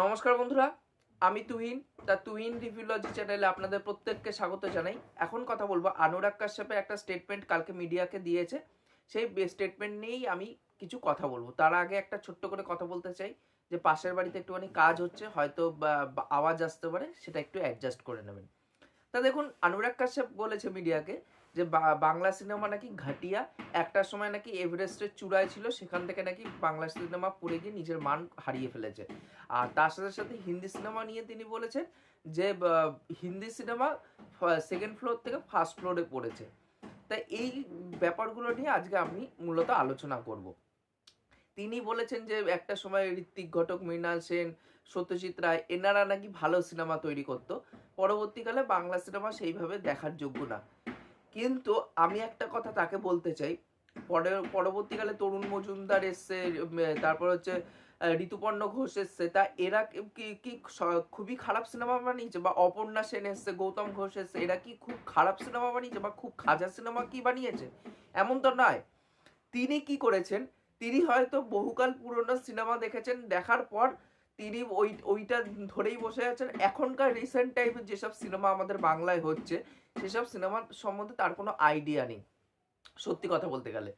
নমস্কার বন্ধুরা, আমি তুহিন। দ্য তুহিন রিভিউলজি চ্যানেলে আপনাদের প্রত্যেককে স্বাগত জানাই। এখন কথা বলবো অনুরাগ কাশ্যপের একটা স্টেটমেন্ট কালকে মিডিয়াকে দিয়েছে। সেই স্টেটমেন্ট নিয়েই আমি কিছু কথা বলবো। তার আগে একটা ছোট্ট করে কথা বলতে চাই যে পাশের বাড়িতে একটুখানি কাজ হচ্ছে, হয়তো আওয়াজ আসতে পারে, সেটা একটু অ্যাডজাস্ট করে নেবেন। তা দেখুন, অনুরাগ কাশ্যপ বলেছে মিডিয়াকে যে বাংলা সিনেমা নাকি ঘাটিয়া, একটা সময় নাকি এভারেস্টের চূড়ায় ছিল, সেখান থেকে নাকি বাংলা সিনেমা পড়ে গিয়ে নিজের মান হারিয়ে ফেলেছে। আর তার সাথে সাথে হিন্দি সিনেমা নিয়ে তিনি বলেছেন যে হিন্দি সিনেমা সেকেন্ড ফ্লোর থেকে ফার্স্ট ফ্লোরে পড়েছে। তাই এই ব্যাপারগুলো নিয়ে আজকে আমি মূলত আলোচনা করব। তিনি বলেছেন যে একটা সময় ঋত্বিক ঘটক, মৃণাল সেন, সত্যজিৎ রায় এনারা নাকি ভালো সিনেমা তৈরি করত, পরবর্তীকালে বাংলা সিনেমা সেইভাবে দেখার যোগ্য না। কিন্তু আমি একটা কথা তাকে বলতে চাই, পরবর্তীকালে তরুণ মজুমদার এসছে, তারপর হচ্ছে ঋতুপর্ণ ঘোষ এসছে, তা এরা কি কি খুবই খারাপ সিনেমা বানিয়েছে? বা অপর্ণা সেন এসছে, গৌতম ঘোষ এসছে, এরা কি খুব খারাপ সিনেমা বানিয়েছে বা খুব খাজা সিনেমা কি বানিয়েছে? এমন তো নয়। তিনি কি করেছেন, তিনি হয়তো বহুকাল পুরনো সিনেমা দেখেছেন, দেখার পর তিনি ওইটা ধরেই বসে আছেন। এখনকার রিসেন্ট টাইপের যেসব সিনেমা আমাদের বাংলায় হচ্ছে, সেসব সিনেমা সম্বন্ধে তার কোনো আইডিয়া নেই। সত্যি কথা বলতে গেলে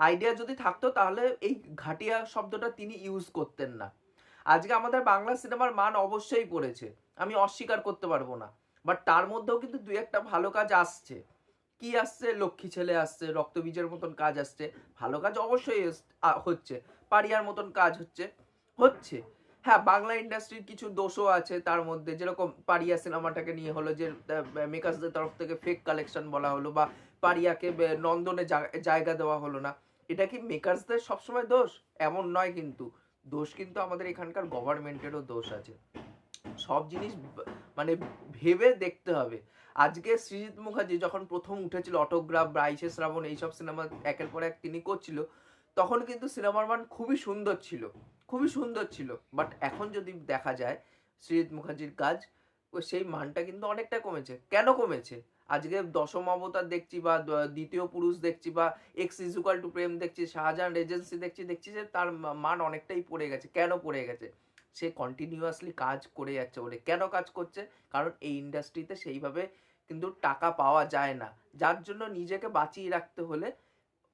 আইডিয়া যদি থাকতো তাহলে এই ঘাটিয়া শব্দটা তিনি ইউজ করতেন না। আজকে আমাদের বাংলা সিনেমার মান অবশ্যই পড়েছে, আমি অস্বীকার করতে পারবো না। বাট তার মধ্যেও কিন্তু দুই একটা ভালো কাজ আসছে। কি আসছে? লক্ষ্মী ছেলে আসছে, রক্তবীজের মতন কাজ আসছে, ভালো কাজ অবশ্যই হচ্ছে, পারিয়ার মতন কাজ হচ্ছে হচ্ছে হ্যাঁ, বাংলা ইন্ডাস্ট্রির কিছু দোষও আছে তার মধ্যে, যেরকম পারিয়া সিনেমাটাকে নিয়ে হলো যে মেকার্সদের তরফ থেকে ফেক কালেকশন বলা হলো, বা পারিয়াকে নন্দনে জায়গা দেওয়া হলো না। এটা কি মেকার্সদের সবসময় দোষ? এমন নয় কিন্তু। দোষ কিন্তু আমাদের এখানকার গভর্নমেন্টেরও দোষ আছে। সব জিনিস মানে ভেবে দেখতে হবে। আজকে সৃজিত মুখার্জি যখন প্রথম উঠেছিল, অটোগ্রাফ, বাইশে শ্রাবণ, এইসব সিনেমা একের পর এক তিনি করছিল, তখন কিন্তু সিনেমার মান খুবই সুন্দর ছিল, খুবই সুন্দর ছিল। বাট এখন যদি দেখা যায় সৃজিত মুখার্জির কাজ, সেই মানটা কিন্তু অনেকটা কমেছে। কেন কমেছে? আজকে দশম অবতার দেখছি, বা দ্বিতীয় পুরুষ দেখছি, বা এক্স ইজুকাল টু প্রেম দেখছি, শাহজাহান রেজেন্সি দেখছি যে তার মান অনেকটাই পড়ে গেছে। কেন পড়ে গেছে? সে কন্টিনিউয়াসলি কাজ করে যাচ্ছে বলে। কেন কাজ করছে? কারণ এই ইন্ডাস্ট্রিতে সেইভাবে কিন্তু টাকা পাওয়া যায় না, যার জন্য নিজেকে বাঁচিয়ে রাখতে হলে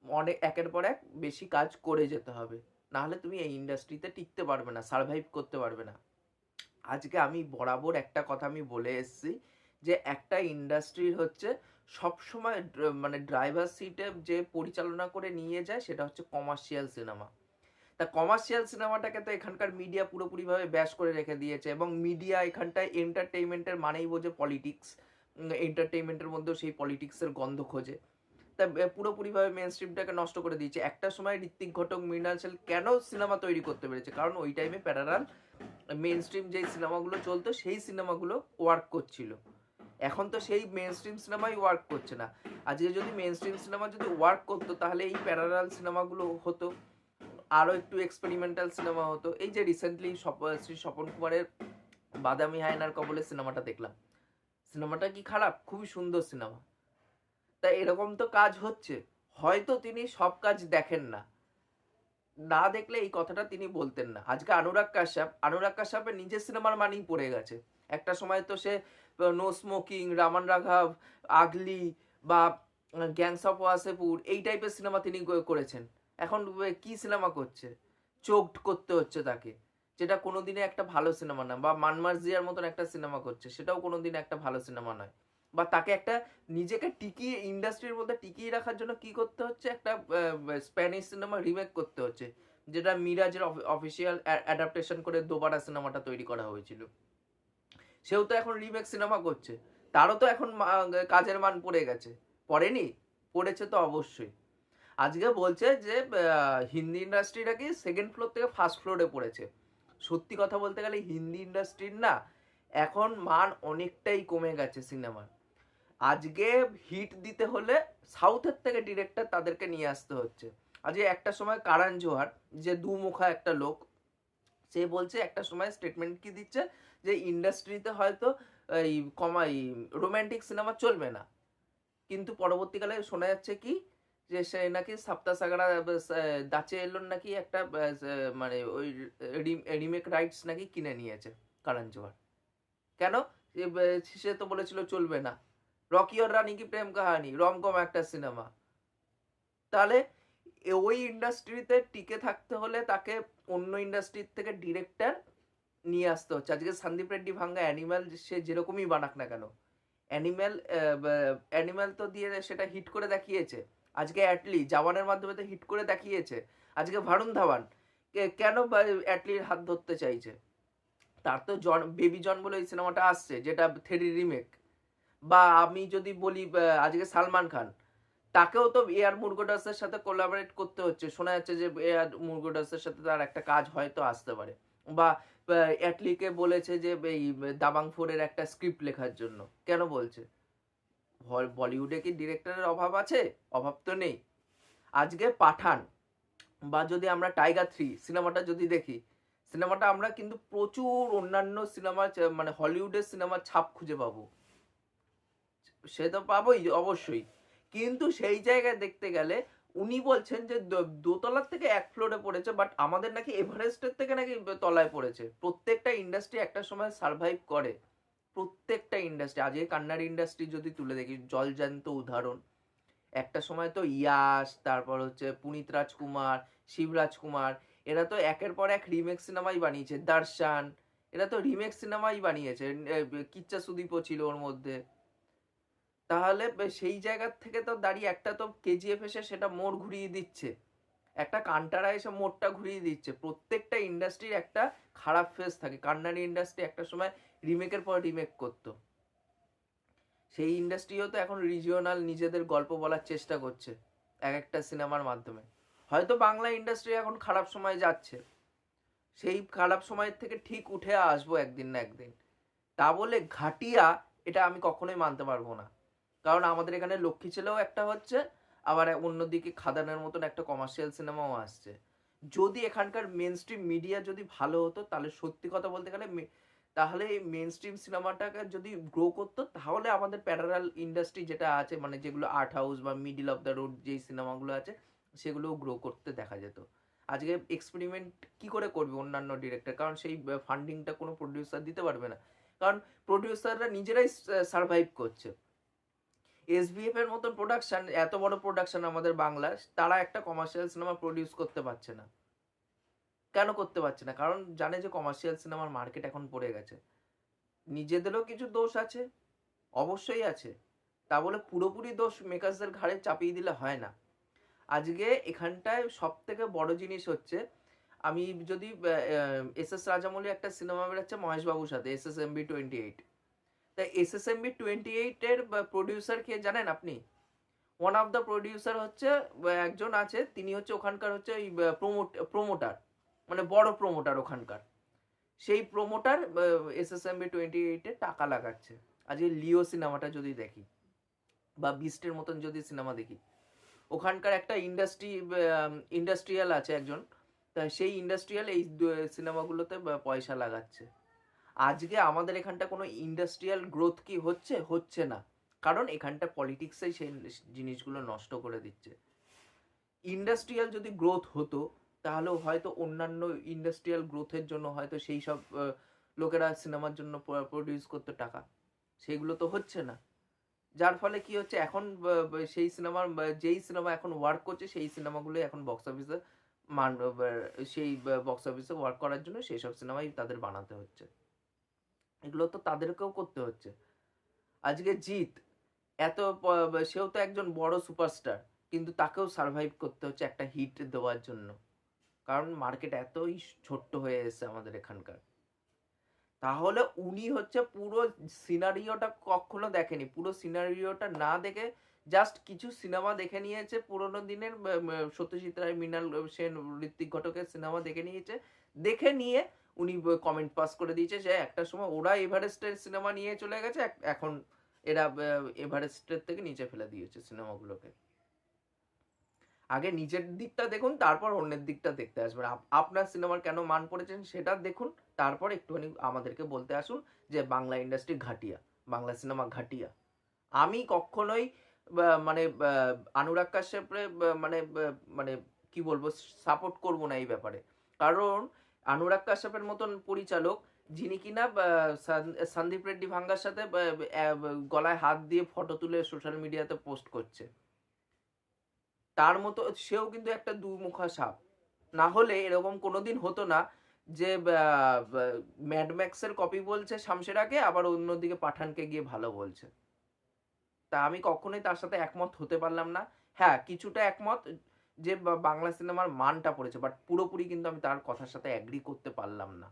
অনেক একের পর এক বেশি কাজ করে যেতে হবে, নাহলে তুমি এই ইন্ডাস্ট্রিতে টিকতে পারবে না, সার্ভাইভ করতে পারবে না। আজকে আমি বরাবর একটা কথা আমি বলে এসেছি যে একটা ইন্ডাস্ট্রির হচ্ছে সবসময় মানে ড্রাইভার সিটে যে পরিচালনা করে নিয়ে যায় সেটা হচ্ছে কমার্শিয়াল সিনেমা। তা কমার্শিয়াল সিনেমাটাকে তো এখানকার মিডিয়া পুরোপুরিভাবে ব্যাশ করে রেখে দিয়েছে, এবং মিডিয়া এখানটায় এন্টারটেইনমেন্টের মানেই বোঝে পলিটিক্স। এন্টারটেইনমেন্টের মধ্যেও সেই পলিটিক্সের গন্ধ খোঁজে। তা পুরোপুরিভাবে মেন স্ট্রিমটাকে নষ্ট করে দিয়েছে। একটা সময় ঋত্বিক ঘটক, মৃণাল সেন কেন সিনেমা তৈরি করতে পেরেছে? কারণ ওই টাইমে প্যারালাল মেন স্ট্রিম যেই সিনেমাগুলো চলতো সেই সিনেমাগুলো ওয়ার্ক করছিল। এখন তো সেই মেন স্ট্রিম সিনেমাই ওয়ার্ক করছে না। আজকে যদি মেন স্ট্রিম সিনেমা যদি ওয়ার্ক করতো তাহলে এই প্যারালাল সিনেমাগুলো হতো, আরও একটু এক্সপেরিমেন্টাল সিনেমা হতো। এই যে রিসেন্টলি শ্রী স্বপন কুমারের বাদামি হায়নার কবলে সিনেমাটা দেখলাম, সিনেমাটা কি খারাপ? খুবই সুন্দর সিনেমা। তাই এরকম তো কাজ হচ্ছে। হয়তো তিনি সব কাজ দেখেন না, না দেখলে এই কথাটা তিনি বলতেন না। আজকে অনুরাগ কাশ্যপের নিজের সিনেমার মানেই পড়ে গেছে। একটা সময় তো সে নো স্মোকিং, রামান রাঘব, আগলি, বা গ্যাংস অফ ওয়াসেপুর, এই টাইপের সিনেমা তিনি করেছেন। এখন কি সিনেমা করছে? চোখড করতে হচ্ছে তাকে, যেটা কোনোদিনে একটা ভালো সিনেমা না। বা মানমার্জিয়ার মতন একটা সিনেমা করছে, সেটাও কোনোদিন একটা ভালো সিনেমা নয়। বা তাকে একটা নিজেকে টিকিয়ে ইন্ডাস্ট্রির মধ্যে টিকিয়ে রাখার জন্য কি করতে হচ্ছে? একটা স্প্যানিশ সিনেমা রিমেক করতে হচ্ছে, যেটা মিরাজের অফিসিয়াল অ্যাডাপ্টেশন করে দোবারা সিনেমাটা তৈরি করা হয়েছিল। সেও তো এখন রিমেক সিনেমা করছে, তারও তো এখন কাজের মান পড়ে গেছে। পড়েনি? পড়েছে তো অবশ্যই। আজকে বলছে যে হিন্দি ইন্ডাস্ট্রিটা কি সেকেন্ড ফ্লোর থেকে ফার্স্ট ফ্লোরে পড়েছে। সত্যি কথা বলতে গেলে হিন্দি ইন্ডাস্ট্রির না এখন মান অনেকটাই কমে গেছে সিনেমার। আজকে হিট দিতে হলে সাউথের থেকে ডিরেক্টর তাদেরকে নিয়ে আসতে হচ্ছে। আজকে একটা সময় কারণ জোহার, যে দুমুখা একটা লোক, সে বলছে একটা সময় স্টেটমেন্ট কি দিচ্ছে যে ইন্ডাস্ট্রিতে হয়তো এই রোম্যান্টিক সিনেমা চলবে না, কিন্তু পরবর্তীকালে শোনা যাচ্ছে কি যে সে নাকি সাপ্তা সাগরা দাচে এলোর নাকি একটা মানে ওই রিমেক রাইটস নাকি কিনে নিয়েছে কারণ জোহার। কেন? সে তো বলেছিল চলবে না। রকি আর রানী কি প্রেম কাহানি, রমকম একটা সিনেমা। তাহলে ওই ইন্ডাস্ট্রিতে টিকে থাকতে হলে তাকে অন্য ইন্ডাস্ট্রির থেকে ডিরেক্টর নিয়ে আসতে হচ্ছে। আজকে সন্দীপ রেড্ডি ভাঙ্গা অ্যানিম্যাল সে যেরকমই বানাক না কেন, অ্যানিম্যাল অ্যানিম্যাল তো দিয়ে সেটা হিট করে দেখিয়েছে। আজকে অ্যাটলি জওয়ানের মাধ্যমে তো হিট করে দেখিয়েছে। আজকে ভারুণ ধাওয়ান কেন অ্যাটলির হাত ধরতে চাইছে? তার তো বেবি জন বলে ওই সিনেমাটা আসছে, যেটা থ্রি রিমেক। বা আমি যদি বলি আজকে সালমান খান, তাকেও তো এয়ার মুরগোডাসের সাথে কোলাবরেট করতে হচ্ছে। শোনা যাচ্ছে যে এয়ার মুরগোডাসের সাথে তার একটা কাজ হয়তো আসতে পারে। বা অ্যাটলিকে বলেছে যে এই দাবাং 4 এর একটা স্ক্রিপ্ট লেখার জন্য। কেন বলছে? বলিউডে কি ডিরেক্টরের অভাব আছে? অভাব তো নেই। আজকে পাঠান বা যদি আমরা টাইগার 3 সিনেমাটা যদি দেখি, সিনেমাটা আমরা কিন্তু প্রচুর অন্যান্য সিনেমা মানে হলিউডের সিনেমার ছাপ খুঁজে পাবো। সে তো পাবোই অবশ্যই, কিন্তু সেই জায়গায় দেখতে গেলে উনি বলছেন যে দোতলার থেকে 1 ফ্লোরে পড়েছে, বাট আমাদের নাকি এভারেস্টের থেকে নাকি তলায় পড়েছে। প্রত্যেকটা ইন্ডাস্ট্রি একটা সময় সার্ভাইভ করে, প্রত্যেকটা ইন্ডাস্ট্রি। আজকে কান্নাড় ইন্ডাস্ট্রি যদি তুলে দেখি, জলজান্ত উদাহরণ। একটা সময় তো ইয়াশ, তারপর হচ্ছে পুনিত রাজকুমার, শিবরাজকুমার, এরা তো একের পর এক রিমেক সিনেমাই বানিয়েছে। দর্শন, এরা তো রিমেক সিনেমাই বানিয়েছে। কিচ্চা সুদীপও ছিল ওর মধ্যে। তাহলে সেই জায়গার থেকে তো দাঁড়িয়ে একটা তো কেজিএফ এসে সেটা মোড় ঘুরিয়ে দিচ্ছে, একটা কান্টারা এসে মোড়টা ঘুরিয়ে দিচ্ছে। প্রত্যেকটা ইন্ডাস্ট্রির একটা খারাপ ফেস থাকে। কান্নাড়ি ইন্ডাস্ট্রি একটা সময় রিমেকের পর রিমেক করতো, সেই ইন্ডাস্ট্রিও তো এখন রিজিওনাল নিজেদের গল্প বলার চেষ্টা করছে এক একটা সিনেমার মাধ্যমে। হয়তো বাংলা ইন্ডাস্ট্রি এখন খারাপ সময় যাচ্ছে, সেই খারাপ সময়ের থেকে ঠিক উঠে আসবো একদিন না একদিন। তা বলে ঘাটিয়া এটা আমি কখনোই মানতে পারবো না। কারণ আমাদের এখানে লক্ষ্মী ছেলেও একটা হচ্ছে, আবার অন্যদিকে খাদানের মতন একটা কমার্শিয়াল সিনেমাও আসছে। যদি এখানকার মেন স্ট্রিম মিডিয়া যদি ভালো হতো, তাহলে সত্যি কথা বলতে গেলে তাহলে এই মেন স্ট্রিম সিনেমাটাকে যদি গ্রো করতো, তাহলে আমাদের প্যারালাল ইন্ডাস্ট্রি যেটা আছে, মানে যেগুলো আর্ট হাউস বা মিডিল অফ দ্য রোড যেই সিনেমাগুলো আছে, সেগুলোও গ্রো করতে দেখা যেত। আজকে এক্সপেরিমেন্ট কি করে করবে অন্যান্য ডিরেক্টর? কারণ সেই ফান্ডিংটা কোনো প্রডিউসার দিতে পারবে না, কারণ প্রডিউসাররা নিজেরাই সার্ভাইভ করছে। এসবিএফ এর মতন প্রোডাকশন, এত বড় প্রোডাকশন আমাদের বাংলার, তারা একটা কমার্শিয়াল সিনেমা প্রডিউস করতে পারছে না। কেন করতে পারছে না? কারণ জানে যে কমার্শিয়াল সিনেমার মার্কেট এখন পড়ে গেছে। নিজেদেরও কিছু দোষ আছে, অবশ্যই আছে। তা বলে পুরোপুরি দোষ মেকার্সদের ঘাড়ে চাপিয়ে দিলে হয় না। আজকে এখানটায় সব থেকে বড় জিনিস হচ্ছে, আমি যদি এস রাজামৌলি একটা সিনেমা বেরোচ্ছে মহেশবাবুর সাথে, SSMB 28। তা SSMB 28 এর প্রডিউসার কে জানেন আপনি? ওয়ান অফ দ্য প্রডিউসার হচ্ছে একজন আছে, তিনি হচ্ছে ওখানকার হচ্ছে ওই প্রোমোটার, মানে বড় প্রোমোটার ওখানকার। সেই প্রোমোটার SSMB 28 এ টাকা লাগাচ্ছে। আজকে লিও সিনেমাটা যদি দেখি, বা বিস্টের মতন যদি সিনেমা দেখি, ওখানকার একটা ইন্ডাস্ট্রিয়াল আছে একজন, তা সেই ইন্ডাস্ট্রিয়াল এই সিনেমাগুলোতে পয়সা লাগাচ্ছে। আজকে আমাদের এখানটা কোনো ইন্ডাস্ট্রিয়াল গ্রোথ কি হচ্ছে? হচ্ছে না, কারণ এখানটা পলিটিক্সই সেই জিনিসগুলো নষ্ট করে দিচ্ছে। ইন্ডাস্ট্রিয়াল যদি গ্রোথ হতো, তাহলেও হয়তো অন্যান্য ইন্ডাস্ট্রিয়াল গ্রোথের জন্য হয়তো সেই সব লোকেরা সিনেমার জন্য প্রডিউস করতো টাকা, সেগুলো তো হচ্ছে না। যার ফলে কি হচ্ছে, এখন সেই সিনেমার যেই সিনেমা এখন ওয়ার্ক করছে, সেই সিনেমাগুলো এখন বক্স অফিসে সেই বক্স অফিসে ওয়ার্ক করার জন্য সেই সব সিনেমাই তাদের বানাতে হচ্ছে। এগুলো তো তাদেরকেও করতে হচ্ছে। আজকে জিৎ এত সেও তো একজন বড় সুপারস্টার, কিন্তু তাকেও সার্ভাইভ করতে হচ্ছে একটা হিট দেওয়ার জন্য, কারণ মার্কেট এতই ছোট্ট হয়ে এসেছে আমাদের এখানকার। তাহলে উনি হচ্ছে পুরো সিনারিওটা কখনো দেখেনি, পুরো সিনারিওটা না দেখে জাস্ট কিছু সিনেমা দেখে নিয়েছে পুরোনো দিনের, সত্যজিৎ রায়, মৃণাল সেন, ঋত্বিক ঘটকের সিনেমা দেখে নিয়েছে। দেখে নিয়ে উনি কমেন্ট পাস করে দিয়েছে যে একটা সময় ওরা এভারেস্টের সিনেমা নিয়ে চলে গেছে, এখন এরা এভারেস্টের থেকে নিচে ফেলে দিয়েছে সিনেমাগুলোকে। আগে নিজের দিকটা দেখুন, তারপর অন্যের দিকটা দেখতে আসবেন। আপনার সিনেমার কেন মান পড়েছেন সেটা দেখুন, তারপর একটুখানি আমাদেরকে বলতে আসুন যে বাংলা ইন্ডাস্ট্রি ঘাটিয়া, বাংলা সিনেমা ঘাটিয়া। আমি কখনোই মানে অনুরাগ কাশ্যপের মানে মানে কি বলবো, সাপোর্ট করব না এই ব্যাপারে। কারণ অনুরাগ কাশ্যপের মতন পরিচালক, যিনি কিনা সন্দীপ রেড্ডি ভাঙ্গার সাথে গলায় হাত দিয়ে ফটো তুলে সোশ্যাল মিডিয়াতে পোস্ট করছে, তার মতো সেও কিন্তু একটা দুমুখা সাপ। না হলে এরকম কোনোদিন হতো না যে ম্যাড ম্যাক্সের কপি বলছে শামশেরাকে, আবার অন্যদিকে পাঠানকে গিয়ে ভালো বলছে। তা আমি কখনোই তার সাথে একমত হতে পারলাম না। হ্যাঁ, কিছুটা একমত যে বাংলা সিনেমার মানটা পড়েছে, বাট পুরোপুরি কিন্তু আমি তার কথার সাথে এগ্রি করতে পারলাম না।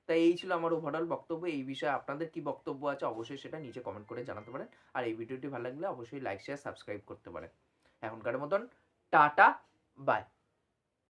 তাই এই ছিল আমার ওভারঅল বক্তব্য। এই বিষয়ে আপনাদের কি বক্তব্য আছে অবশ্যই সেটা নিচে কমেন্ট করে জানাতে পারেন। আর এই ভিডিওটি ভালো লাগলে অবশ্যই লাইক, শেয়ার, সাবস্ক্রাইব করতে পারেন। এখনকার মতন টাটা, বাই।